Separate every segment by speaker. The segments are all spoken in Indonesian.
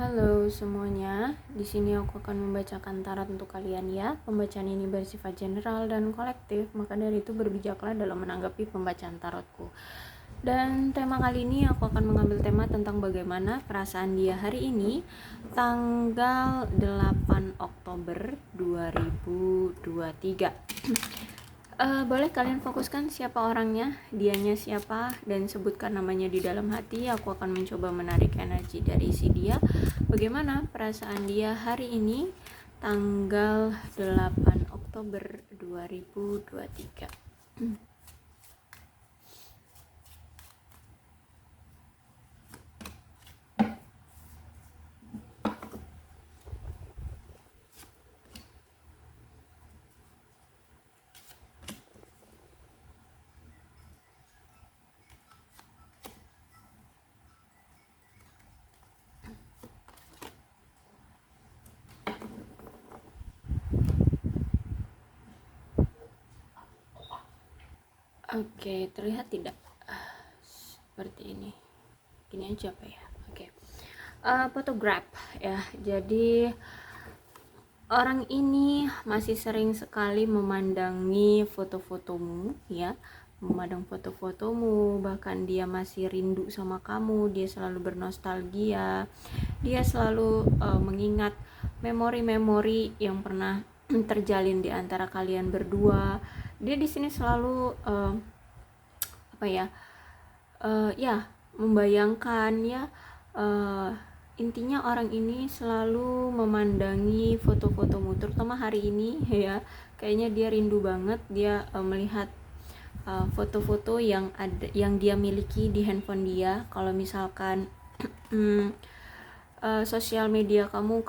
Speaker 1: Halo semuanya, di sini aku akan membacakan tarot untuk kalian ya. Pembacaan ini bersifat general dan kolektif, maka dari itu berbijaklah dalam menanggapi pembacaan tarotku. Dan tema kali ini aku akan mengambil tema tentang bagaimana perasaan dia hari ini, tanggal 8 Oktober 2023. Boleh kalian fokuskan siapa orangnya, dianya siapa, dan sebutkan namanya di dalam hati. Aku akan mencoba menarik energi dari si dia. Bagaimana perasaan dia hari ini, tanggal 8 Oktober 2023. Oke, terlihat tidak? Seperti ini. Gini aja apa ya? Oke. Photograph ya. Jadi orang ini masih sering sekali memandangi foto-fotomu ya, memandang foto-fotomu, bahkan dia masih rindu sama kamu, dia selalu bernostalgia, dia selalu mengingat memori-memori yang pernah terjalin di antara kalian berdua. Dia di sini selalu membayangkan ya, intinya orang ini selalu memandangi foto-fotomu, terutama hari ini ya. Kayaknya dia rindu banget, dia melihat foto-foto yang dia miliki di handphone dia. Kalau misalkan sosial media kamu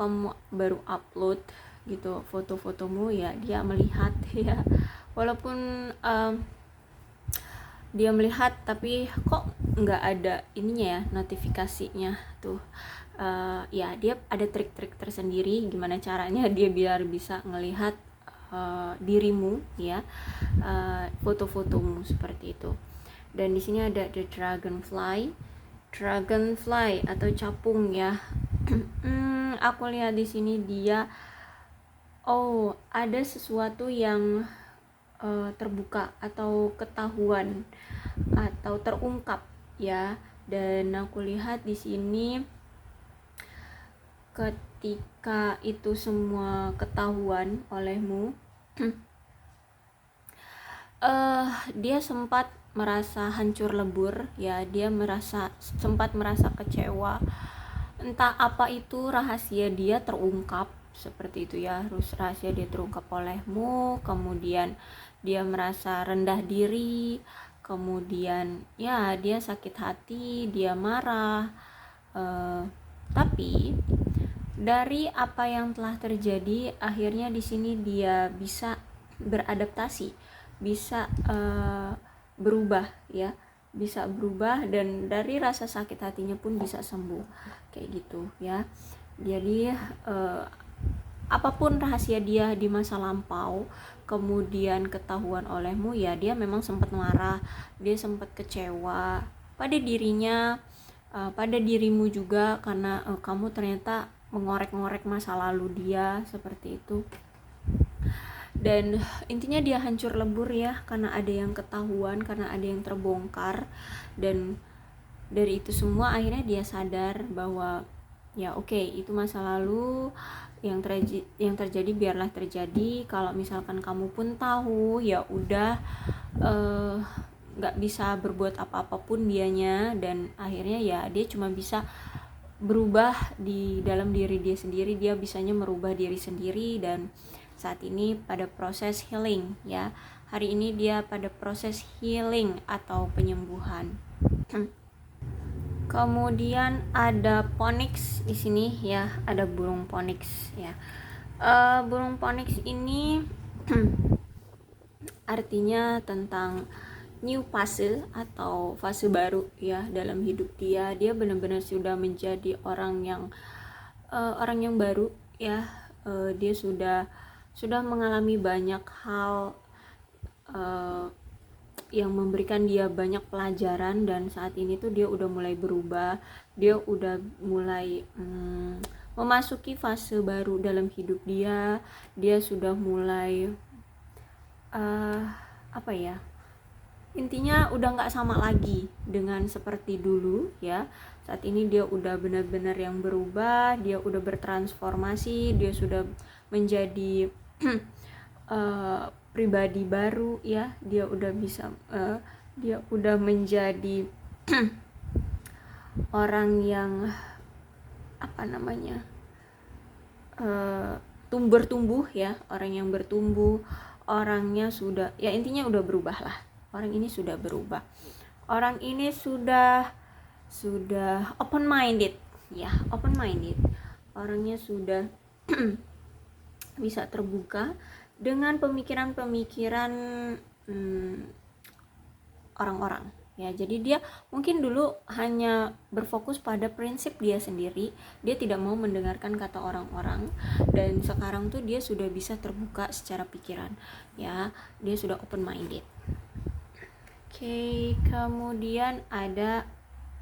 Speaker 1: baru upload gitu foto-fotomu ya, dia melihat ya, walaupun dia melihat tapi kok nggak ada ininya ya, notifikasinya tuh. Ya dia ada trik-trik tersendiri gimana caranya dia biar bisa ngelihat dirimu ya, foto-fotomu seperti itu. Dan di sini ada the dragonfly atau capung ya. Aku lihat di sini dia ada sesuatu yang terbuka atau ketahuan atau terungkap ya. Dan aku lihat di sini ketika itu semua ketahuan olehmu, dia sempat merasa hancur lebur ya, dia sempat merasa kecewa. Entah apa itu, rahasia dia terungkap seperti itu ya, rahasia dia terungkap olehmu, kemudian dia merasa rendah diri, kemudian ya dia sakit hati, dia marah. Tapi dari apa yang telah terjadi, akhirnya di sini dia bisa beradaptasi, bisa berubah ya, bisa berubah, dan dari rasa sakit hatinya pun bisa sembuh kayak gitu ya. Jadi apapun rahasia dia di masa lampau kemudian ketahuan olehmu ya, dia memang sempat marah, dia sempat kecewa pada dirinya, pada dirimu juga, karena kamu ternyata mengorek-ngorek masa lalu dia seperti itu. Dan intinya dia hancur lebur ya, karena ada yang ketahuan, karena ada yang terbongkar. Dan dari itu semua akhirnya dia sadar bahwa ya oke, itu masa lalu, yang terjadi biarlah terjadi. Kalau misalkan kamu pun tahu ya udah, nggak bisa berbuat apa-apapun dianya. Dan akhirnya ya dia cuma bisa berubah di dalam diri dia sendiri, dia bisanya merubah diri sendiri. Dan saat ini pada proses healing ya, hari ini dia pada proses healing atau penyembuhan. Kemudian ada phoenix di sini ya, ada burung phoenix ya. Burung phoenix ini artinya tentang new fase atau fase baru ya dalam hidup dia. Dia benar-benar sudah menjadi orang yang baru ya. Dia sudah mengalami banyak hal yang memberikan dia banyak pelajaran, dan saat ini tuh dia udah mulai berubah. dia udah mulai memasuki fase baru dalam hidup dia. Dia sudah mulai intinya udah nggak sama lagi dengan seperti dulu ya. Saat ini dia udah benar-benar yang berubah, dia udah bertransformasi, dia sudah menjadi pribadi baru ya. Dia udah bisa dia udah menjadi orang yang bertumbuh ya, orang yang bertumbuh, orangnya sudah ya, intinya udah berubah lah. Orang ini sudah berubah, orang ini sudah open minded ya, orangnya sudah bisa terbuka dengan pemikiran-pemikiran orang-orang ya. Jadi dia mungkin dulu hanya berfokus pada prinsip dia sendiri, dia tidak mau mendengarkan kata orang-orang, dan sekarang tuh dia sudah bisa terbuka secara pikiran ya, dia sudah open minded. Oke, kemudian ada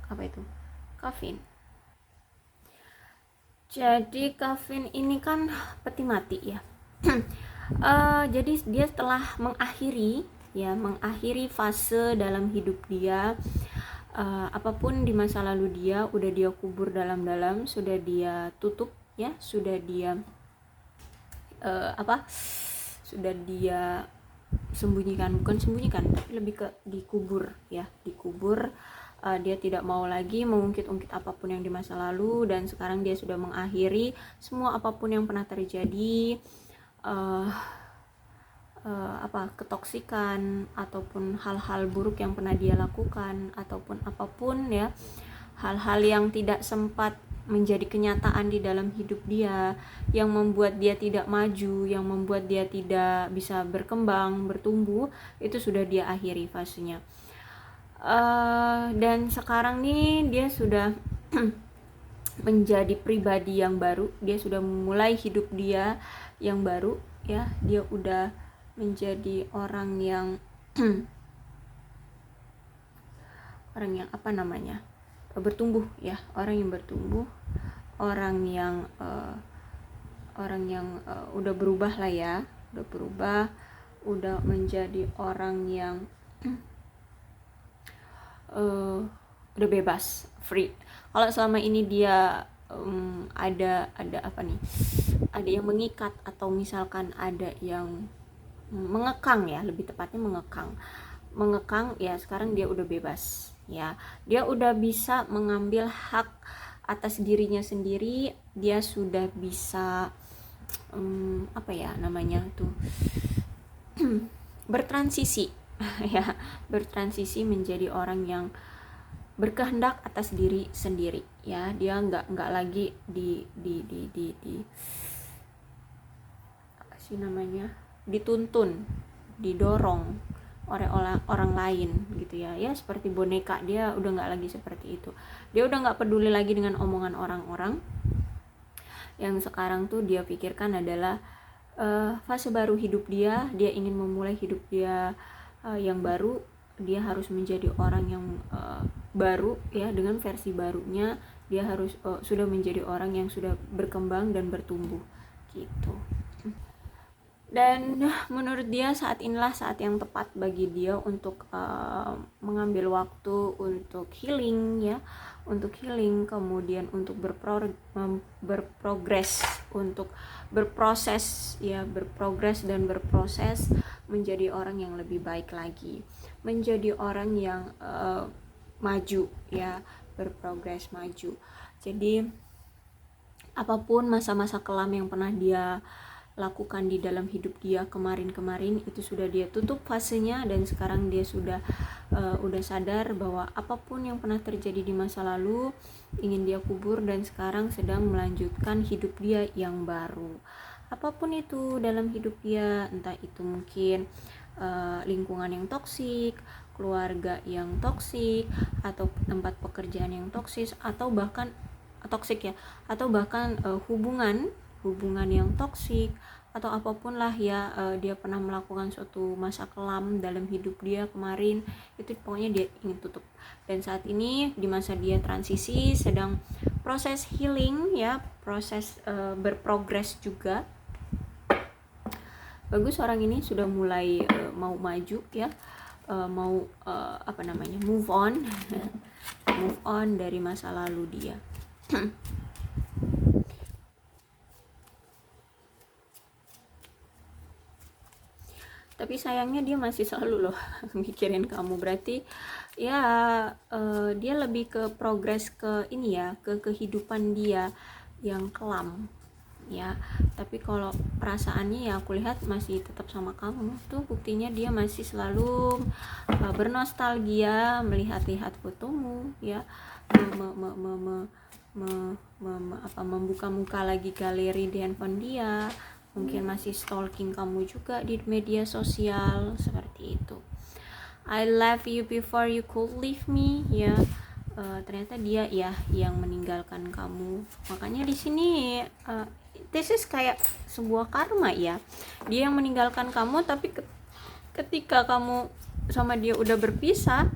Speaker 1: apa itu? Kevin. Jadi Kevin ini kan peti mati ya. Jadi dia telah mengakhiri fase dalam hidup dia. Apapun di masa lalu dia udah dia kubur dalam-dalam, sudah dia tutup ya, sudah dia sudah dia bukan sembunyikan, tapi lebih ke dikubur ya, dia tidak mau lagi mengungkit-ungkit apapun yang di masa lalu, dan sekarang dia sudah mengakhiri semua apapun yang pernah terjadi, ketoksikan ataupun hal-hal buruk yang pernah dia lakukan, ataupun apapun ya, hal-hal yang tidak sempat menjadi kenyataan di dalam hidup dia, yang membuat dia tidak maju, yang membuat dia tidak bisa berkembang, bertumbuh, itu sudah dia akhiri fasenya. Dan sekarang nih dia sudah menjadi pribadi yang baru, dia sudah memulai hidup dia yang baru ya. Dia udah menjadi orang yang bertumbuh ya, orang yang bertumbuh, orang yang udah berubah lah ya, udah menjadi orang yang udah bebas, free. Kalau selama ini dia ada yang mengikat, atau misalkan ada yang mengekang ya, lebih tepatnya mengekang ya, sekarang dia udah bebas ya. Dia udah bisa mengambil hak atas dirinya sendiri, dia sudah bisa bertransisi ya, bertransisi menjadi orang yang berkehendak atas diri sendiri ya. Dia nggak lagi dituntun, didorong oleh orang lain gitu ya, seperti boneka. Dia udah nggak lagi seperti itu, dia udah nggak peduli lagi dengan omongan orang-orang. Yang sekarang tuh dia pikirkan adalah fase baru hidup dia ingin memulai hidup dia yang baru. Dia harus menjadi orang yang baru ya, dengan versi barunya. Dia harus sudah menjadi orang yang sudah berkembang dan bertumbuh gitu. Dan menurut dia saat inilah saat yang tepat bagi dia untuk mengambil waktu untuk healing ya, kemudian untuk berprogres, untuk berproses ya, berproses menjadi orang yang lebih baik lagi, menjadi orang yang maju ya, berprogres, maju. Jadi apapun masa-masa kelam yang pernah dia lakukan di dalam hidup dia kemarin itu sudah dia tutup fasenya, dan sekarang dia sudah sadar bahwa apapun yang pernah terjadi di masa lalu ingin dia kubur, dan sekarang sedang melanjutkan hidup dia yang baru. Apapun itu dalam hidup dia, entah itu mungkin lingkungan yang toksik, keluarga yang toksik, atau tempat pekerjaan yang toksik, atau bahkan hubungan yang toksik, atau apapun lah ya, dia pernah melakukan suatu masa kelam dalam hidup dia kemarin, itu pokoknya dia ingin tutup. Dan saat ini di masa dia transisi sedang proses healing ya, proses berprogres juga. Bagus, orang ini sudah mulai mau maju ya, mau move on move on dari masa lalu dia. Tapi sayangnya dia masih selalu loh mikirin kamu. Berarti ya dia lebih ke progres ke ini ya, ke kehidupan dia yang kelam ya. Tapi kalau perasaannya ya aku lihat masih tetap sama kamu. Tuh buktinya dia masih selalu bernostalgia melihat-lihat fotomu ya, membuka muka lagi galeri di handphone dia, mungkin masih stalking kamu juga di media sosial seperti itu. I love you before you could leave me ya. Ternyata dia ya yang meninggalkan kamu. Makanya di sini this is kayak sebuah karma ya. Dia yang meninggalkan kamu, tapi ketika kamu sama dia udah berpisah,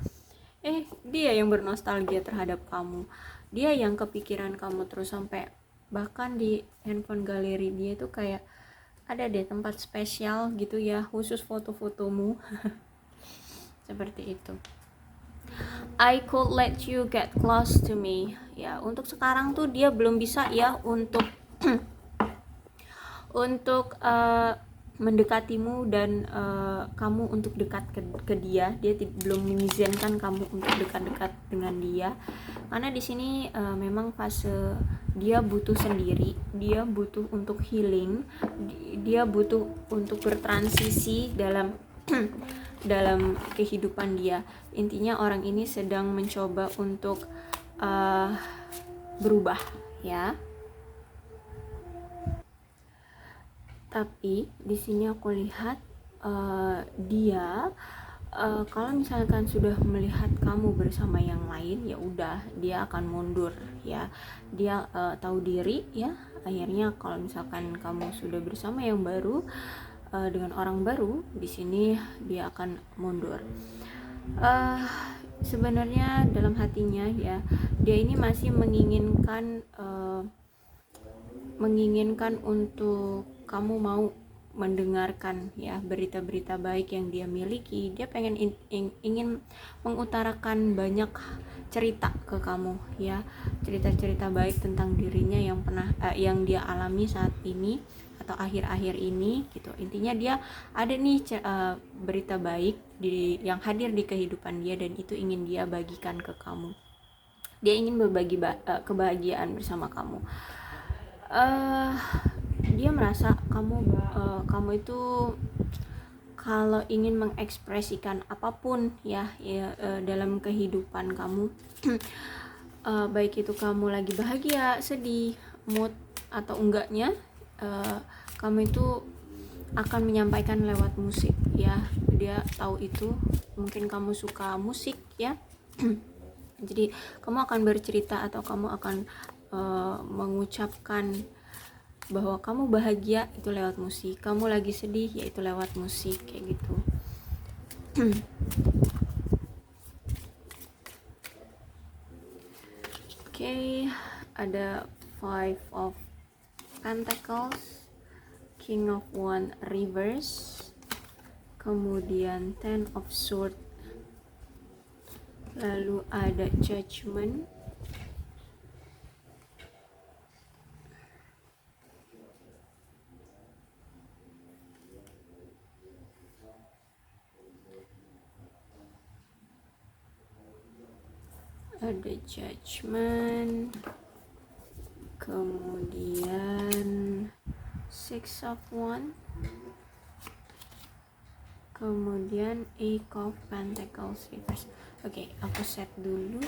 Speaker 1: dia yang bernostalgia terhadap kamu. Dia yang kepikiran kamu terus, sampai bahkan di handphone galeri dia itu kayak ada deh tempat spesial gitu ya, khusus foto-fotomu. Seperti itu. I could let you get close to me. Ya, untuk sekarang tuh dia belum bisa ya untuk mendekatimu dan kamu untuk dekat ke dia. Dia belum mengizinkan kamu untuk dekat-dekat dengan dia, karena di sini memang fase dia butuh sendiri, dia butuh untuk healing, dia butuh untuk bertransisi dalam dalam kehidupan dia. Intinya orang ini sedang mencoba untuk berubah ya. Tapi di sini aku lihat dia kalau misalkan sudah melihat kamu bersama yang lain, ya udah dia akan mundur ya. Dia tahu diri ya. Akhirnya kalau misalkan kamu sudah bersama yang baru dengan orang baru, di sini dia akan mundur. Sebenarnya dalam hatinya ya, dia ini masih menginginkan untuk kamu mau mendengarkan ya berita-berita baik yang dia miliki. Dia pengen ingin mengutarakan banyak cerita ke kamu ya, cerita-cerita baik tentang dirinya yang pernah yang dia alami saat ini atau akhir-akhir ini gitu. Intinya dia ada nih berita baik yang hadir di kehidupan dia, dan itu ingin dia bagikan ke kamu. Dia ingin berbagi kebahagiaan bersama kamu. Dia merasa kamu itu kalau ingin mengekspresikan apapun ya dalam kehidupan kamu, baik itu kamu lagi bahagia, sedih, mood atau enggaknya, kamu itu akan menyampaikan lewat musik ya. Dia tahu itu, mungkin kamu suka musik ya. Jadi kamu akan bercerita atau kamu akan mengucapkan bahwa kamu bahagia itu lewat musik, kamu lagi sedih yaitu lewat musik, kayak gitu. Oke, ada Five of Pentacles, King of Wands reverse, kemudian Ten of Swords, lalu ada Judgment, kemudian Six of Wands, kemudian Eight of Pentacles reverse. Oke, aku set dulu.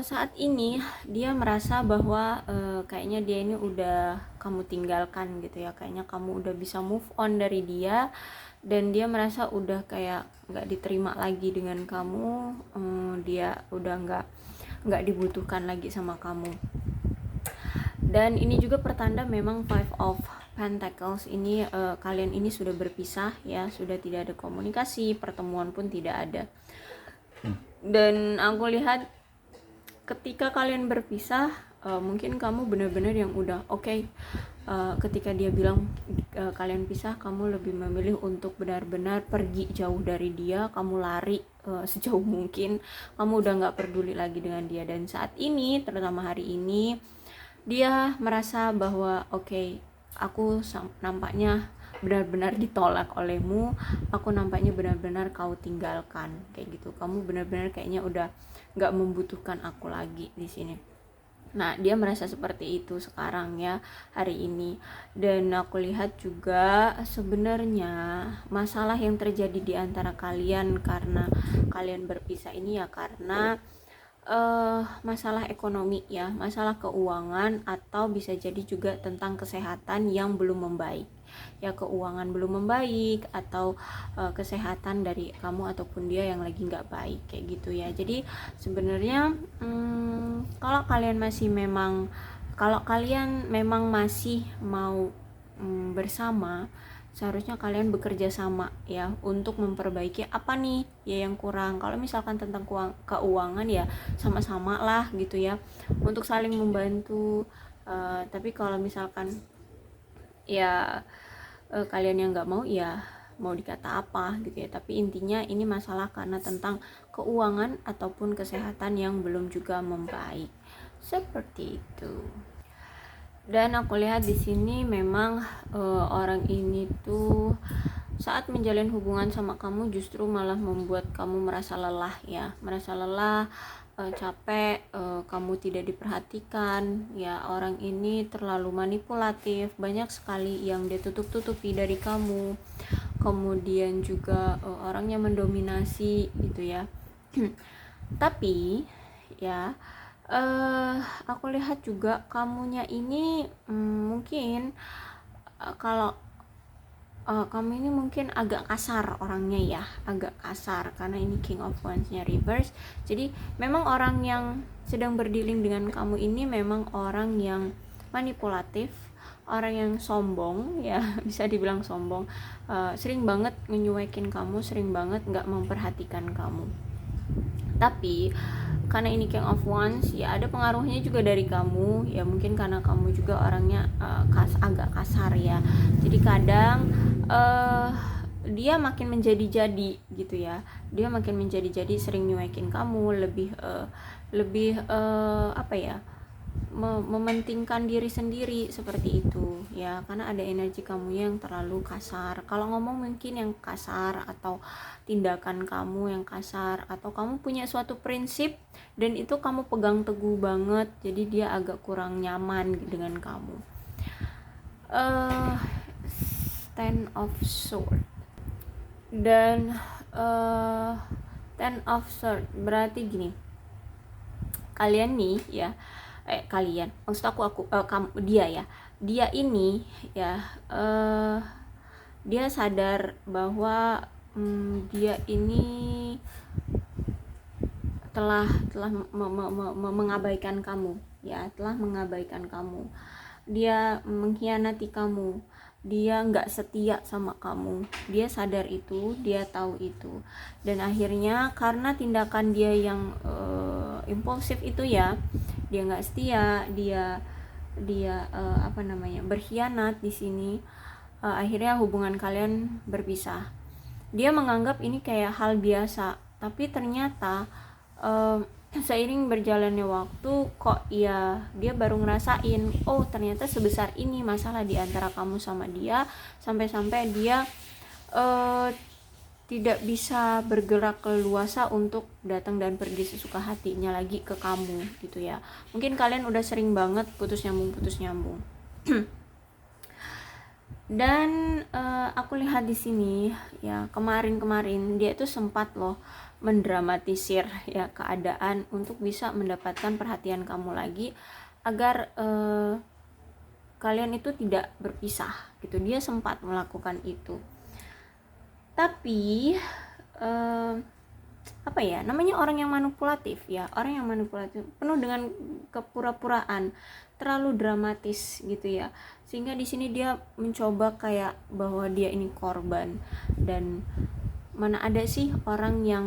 Speaker 1: Saat ini dia merasa bahwa kayaknya dia ini udah kamu tinggalkan gitu ya, kayaknya kamu udah bisa move on dari dia, dan dia merasa udah kayak nggak diterima lagi dengan kamu. Dia udah nggak dibutuhkan lagi sama kamu. Dan ini juga pertanda memang Five of Pentacles ini kalian ini sudah berpisah ya, sudah tidak ada komunikasi, pertemuan pun tidak ada. Dan aku lihat ketika kalian berpisah, mungkin kamu benar-benar yang udah oke. Ketika dia bilang kalian pisah, kamu lebih memilih untuk benar-benar pergi jauh dari dia, kamu lari sejauh mungkin, kamu udah nggak peduli lagi dengan dia. Dan saat ini, terutama hari ini, dia merasa bahwa oke, aku nampaknya benar-benar ditolak olehmu, aku nampaknya benar-benar kau tinggalkan, kayak gitu. Kamu benar-benar kayaknya udah nggak membutuhkan aku lagi di sini. Nah, dia merasa seperti itu sekarang ya, hari ini. Dan aku lihat juga sebenarnya masalah yang terjadi di antara kalian karena kalian berpisah ini ya karena masalah ekonomi ya, masalah keuangan, atau bisa jadi juga tentang kesehatan yang belum membaik ya, keuangan belum membaik atau kesehatan dari kamu ataupun dia yang lagi nggak baik kayak gitu ya. Jadi sebenarnya kalau kalian memang masih mau bersama, seharusnya kalian bekerja sama ya untuk memperbaiki apa nih ya yang kurang. Kalau misalkan tentang keuangan ya sama-sama lah gitu ya, untuk saling membantu. Tapi kalau misalkan ya kalian yang nggak mau, ya mau dikata apa gitu ya. Tapi intinya ini masalah karena tentang keuangan ataupun kesehatan yang belum juga membaik, seperti itu. Dan aku lihat di sini memang orang ini tuh saat menjalin hubungan sama kamu justru malah membuat kamu merasa lelah ya, merasa lelah, capek, kamu tidak diperhatikan ya. Orang ini terlalu manipulatif, banyak sekali yang dia tutup-tutupi dari kamu. Kemudian juga orangnya mendominasi gitu ya. Tapi ya aku lihat juga kamunya ini mungkin kalau kamu ini mungkin agak kasar orangnya ya, agak kasar karena ini King of Wands-nya reverse. Jadi memang orang yang sedang berdealing dengan kamu ini memang orang yang manipulatif, orang yang sombong ya, bisa dibilang sombong, sering banget menyuekin kamu, sering banget nggak memperhatikan kamu. Tapi karena ini King of Wands ya, ada pengaruhnya juga dari kamu ya, mungkin karena kamu juga orangnya agak kasar ya. Jadi kadang dia makin menjadi-jadi gitu ya, dia makin menjadi-jadi, sering nyuekin kamu, lebih apa ya, mementingkan diri sendiri seperti itu ya, karena ada energi kamu yang terlalu kasar. Kalau ngomong mungkin yang kasar, atau tindakan kamu yang kasar, atau kamu punya suatu prinsip dan itu kamu pegang teguh banget, jadi dia agak kurang nyaman dengan kamu. Ten of Swords dan Ten of Swords berarti gini, kalian nih ya, maksud aku dia ini ya, dia sadar bahwa dia ini telah mengabaikan kamu ya, telah mengabaikan kamu. Dia mengkhianati kamu, dia nggak setia sama kamu, dia sadar itu, dia tahu itu. Dan akhirnya karena tindakan dia yang impulsif itu ya, dia nggak setia, dia berkhianat di sini, akhirnya hubungan kalian berpisah. Dia menganggap ini kayak hal biasa, tapi ternyata seiring berjalannya waktu kok ya dia baru ngerasain, oh ternyata sebesar ini masalah di antara kamu sama dia, sampai-sampai dia tidak bisa bergerak leluasa untuk datang dan pergi sesuka hatinya lagi ke kamu gitu ya. Mungkin kalian udah sering banget putus nyambung dan aku lihat di sini ya, kemarin dia itu sempat loh mendramatisir ya keadaan untuk bisa mendapatkan perhatian kamu lagi, agar kalian itu tidak berpisah gitu. Dia sempat melakukan itu, tapi apa ya namanya, orang yang manipulatif ya, orang yang manipulatif penuh dengan kepura-puraan, terlalu dramatis gitu ya, sehingga di sini dia mencoba kayak bahwa dia ini korban. Dan mana ada sih orang yang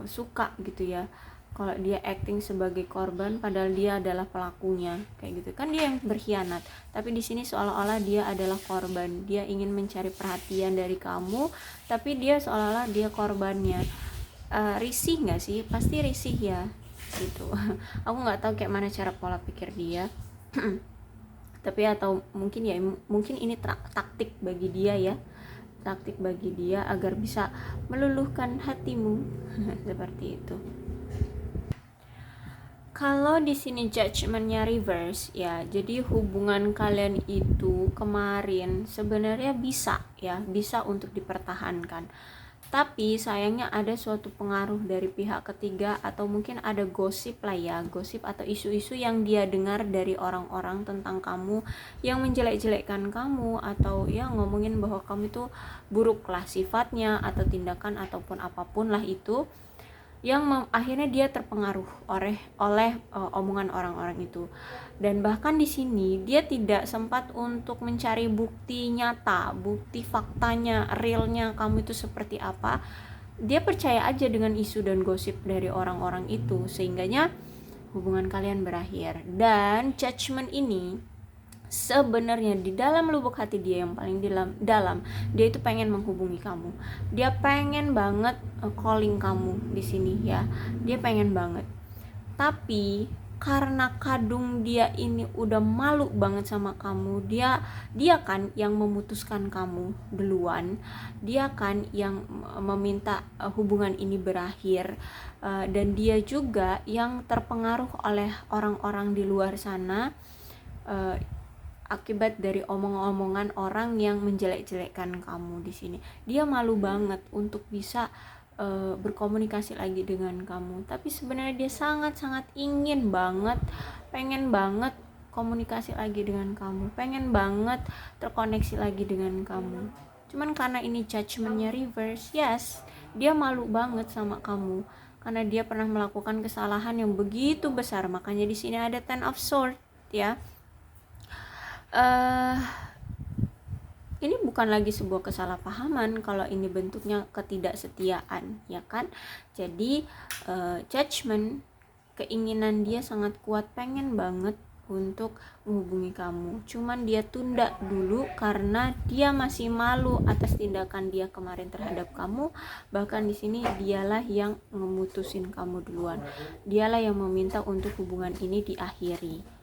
Speaker 1: suka gitu ya kalau dia acting sebagai korban padahal dia adalah pelakunya, kayak gitu kan, dia yang berkhianat. Tapi di sini seolah-olah dia adalah korban, dia ingin mencari perhatian dari kamu tapi dia seolah-olah dia korbannya. Risih nggak sih? Pasti risih ya gitu. Aku nggak tahu kayak mana cara pola pikir dia. Tapi atau mungkin ya, mungkin ini taktik bagi dia ya, taktik bagi dia agar bisa meluluhkan hatimu. Seperti itu. Kalau di sini judgmentnya reverse ya, jadi hubungan kalian itu kemarin sebenarnya bisa ya, bisa untuk dipertahankan. Tapi sayangnya ada suatu pengaruh dari pihak ketiga, atau mungkin ada gosip lah ya, gosip atau isu-isu yang dia dengar dari orang-orang tentang kamu, yang menjelek-jelekkan kamu, atau ya ngomongin bahwa kamu itu buruk lah sifatnya atau tindakan ataupun apapun lah itu, yang akhirnya dia terpengaruh oleh omongan orang-orang itu. Dan bahkan di sini dia tidak sempat untuk mencari bukti nyata, bukti faktanya, realnya kamu itu seperti apa. Dia percaya aja dengan isu dan gosip dari orang-orang itu, sehingganya hubungan kalian berakhir. Dan judgment ini sebenarnya di dalam lubuk hati dia yang paling dalam, dia itu pengen menghubungi kamu, dia pengen banget calling kamu di sini ya, dia pengen banget. Tapi karena kadung dia ini udah malu banget sama kamu, dia kan yang memutuskan kamu duluan, dia kan yang meminta hubungan ini berakhir, dan dia juga yang terpengaruh oleh orang-orang di luar sana, akibat dari omong-omongan orang yang menjelek-jelekkan kamu di sini. Dia malu banget untuk bisa berkomunikasi lagi dengan kamu. Tapi sebenarnya dia sangat-sangat ingin banget, pengen banget komunikasi lagi dengan kamu, pengen banget terkoneksi lagi dengan kamu. Cuman karena ini judgmentnya reverse, yes, dia malu banget sama kamu karena dia pernah melakukan kesalahan yang begitu besar. Makanya di sini ada Ten of Swords ya. Ini bukan lagi sebuah kesalahpahaman kalau ini bentuknya ketidaksetiaan ya kan. Jadi judgment, keinginan dia sangat kuat, pengen banget untuk menghubungi kamu, cuman dia tunda dulu karena dia masih malu atas tindakan dia kemarin terhadap kamu. Bahkan di sini dialah yang memutusin kamu duluan, dialah yang meminta untuk hubungan ini diakhiri.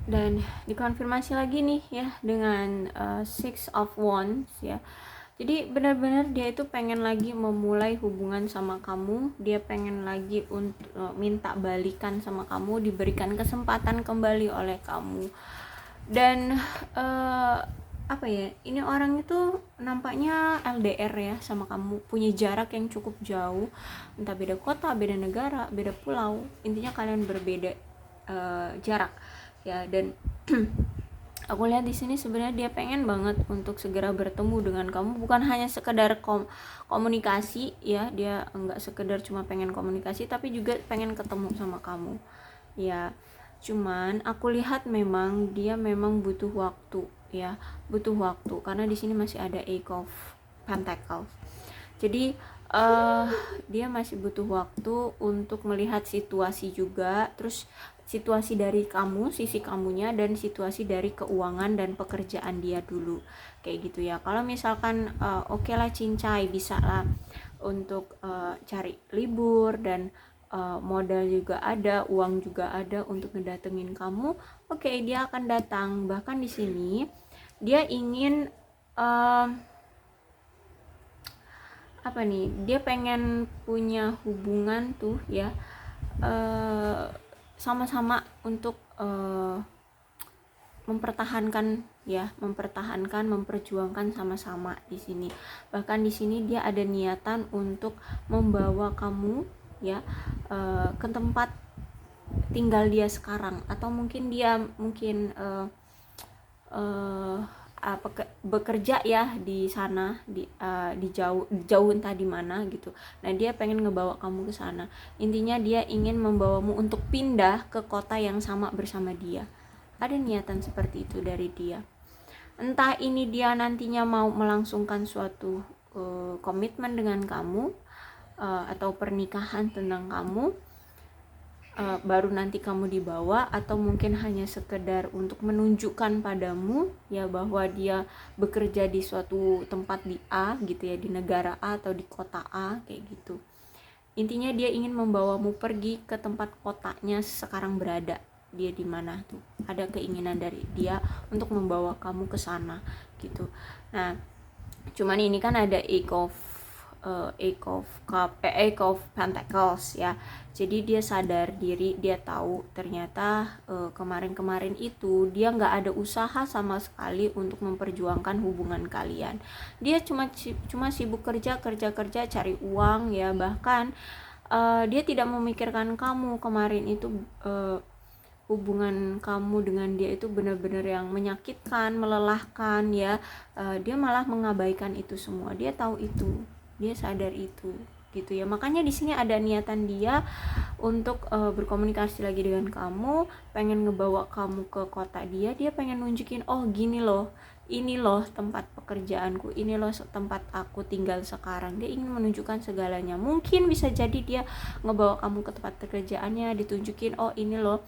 Speaker 1: Dan dikonfirmasi lagi nih ya dengan Six of Wands ya. Jadi benar-benar dia itu pengen lagi memulai hubungan sama kamu, dia pengen lagi untuk minta balikan sama kamu, diberikan kesempatan kembali oleh kamu. Dan apa ya, ini orang itu nampaknya LDR ya sama kamu, punya jarak yang cukup jauh, entah beda kota, beda negara, beda pulau, intinya kalian berbeda jarak ya. Dan aku lihat di sini sebenarnya dia pengen banget untuk segera bertemu dengan kamu, bukan hanya sekedar komunikasi ya, dia enggak sekedar cuma pengen komunikasi tapi juga pengen ketemu sama kamu ya. Cuman aku lihat memang dia memang butuh waktu ya, butuh waktu karena di sini masih ada Eight of Pentacles. Jadi dia masih butuh waktu untuk melihat situasi juga, terus situasi dari kamu, sisi kamunya, dan situasi dari keuangan dan pekerjaan dia dulu, kayak gitu ya. Kalau misalkan oke lah cincai, bisa lah untuk cari libur dan modal juga ada, uang juga ada untuk ngedatengin kamu, oke, dia akan datang. Bahkan di sini dia ingin apa nih, dia pengen punya hubungan tuh ya, sama-sama untuk mempertahankan ya, memperjuangkan sama-sama di sini. Bahkan di sini dia ada niatan untuk membawa kamu ya ke tempat tinggal dia sekarang, atau mungkin dia bekerja ya di sana, di jauh entah di mana gitu. Nah dia pengen ngebawa kamu ke sana. Intinya dia ingin membawamu untuk pindah ke kota yang sama bersama dia. Ada niatan seperti itu dari dia. Entah ini dia nantinya mau melangsungkan suatu komitmen dengan kamu, atau pernikahan tentang kamu, baru nanti kamu dibawa, atau mungkin hanya sekedar untuk menunjukkan padamu ya bahwa dia bekerja di suatu tempat di A gitu ya, di negara A atau di kota A kayak gitu. Intinya dia ingin membawamu pergi ke tempat kotanya sekarang berada. Dia di mana tuh? Ada keinginan dari dia untuk membawa kamu ke sana gitu. Nah, cuman ini kan ada Eight of Pentacles ya. Jadi dia sadar diri, dia tahu ternyata kemarin-kemarin itu dia nggak ada usaha sama sekali untuk memperjuangkan hubungan kalian. Dia cuma sibuk kerja, cari uang ya. Bahkan dia tidak memikirkan kamu. Kemarin itu hubungan kamu dengan dia itu benar-benar yang menyakitkan, melelahkan ya. Dia malah mengabaikan itu semua. Dia tahu itu, dia sadar itu gitu ya. Makanya di sini ada niatan dia untuk berkomunikasi lagi dengan kamu, pengen ngebawa kamu ke kota dia pengen nunjukin, oh gini loh, ini loh tempat pekerjaanku, ini loh tempat aku tinggal sekarang. Dia ingin menunjukkan segalanya. Mungkin bisa jadi dia ngebawa kamu ke tempat pekerjaannya, ditunjukin, oh ini loh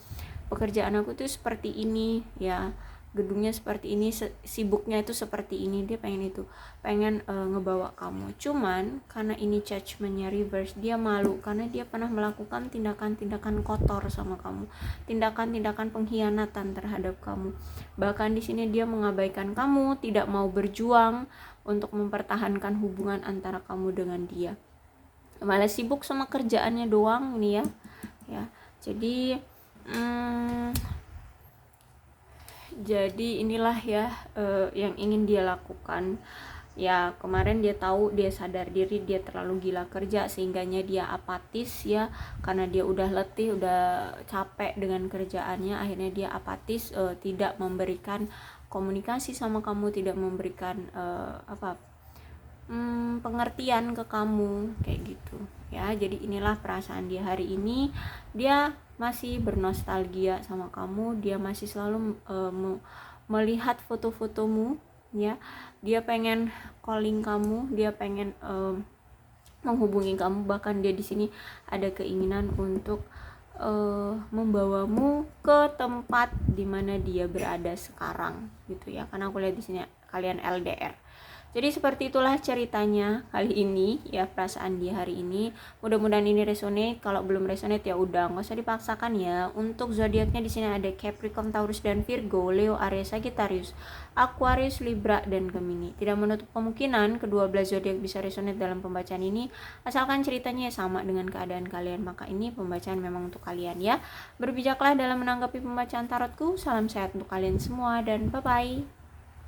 Speaker 1: pekerjaan aku tuh seperti ini ya, gedungnya seperti ini, sibuknya itu seperti ini. Dia pengen itu, pengen ngebawa kamu. Cuman karena ini judgmentnya reverse, dia malu karena dia pernah melakukan tindakan-tindakan kotor sama kamu, tindakan-tindakan pengkhianatan terhadap kamu. Bahkan di sini dia mengabaikan kamu, tidak mau berjuang untuk mempertahankan hubungan antara kamu dengan dia, malah sibuk sama kerjaannya doang nih ya. Jadi inilah ya yang ingin dia lakukan ya. Kemarin dia tahu, dia sadar diri dia terlalu gila kerja sehingganya dia apatis ya, karena dia udah letih, udah capek dengan kerjaannya. Akhirnya dia apatis, tidak memberikan komunikasi sama kamu, tidak memberikan pengertian ke kamu kayak gitu ya. Jadi inilah perasaan dia hari ini. Dia masih bernostalgia sama kamu, dia masih selalu melihat foto-fotomu ya. Dia pengen calling kamu, dia pengen menghubungi kamu. Bahkan dia di sini ada keinginan untuk membawamu ke tempat dimana dia berada sekarang gitu ya. Karena aku lihat di sini kalian LDR. Jadi seperti itulah ceritanya kali ini ya, perasaan dia hari ini. Mudah-mudahan ini resonate. Kalau belum resonate ya udah, nggak usah dipaksakan ya. Untuk zodiaknya di sini ada Capricorn, Taurus dan Virgo, Leo, Aries, Sagittarius, Aquarius, Libra dan Gemini. Tidak menutup kemungkinan kedua belas zodiak bisa resonate dalam pembacaan ini, asalkan ceritanya sama dengan keadaan kalian. Maka ini pembacaan memang untuk kalian ya. Berbijaklah dalam menanggapi pembacaan tarotku. Salam sehat untuk kalian semua dan bye bye.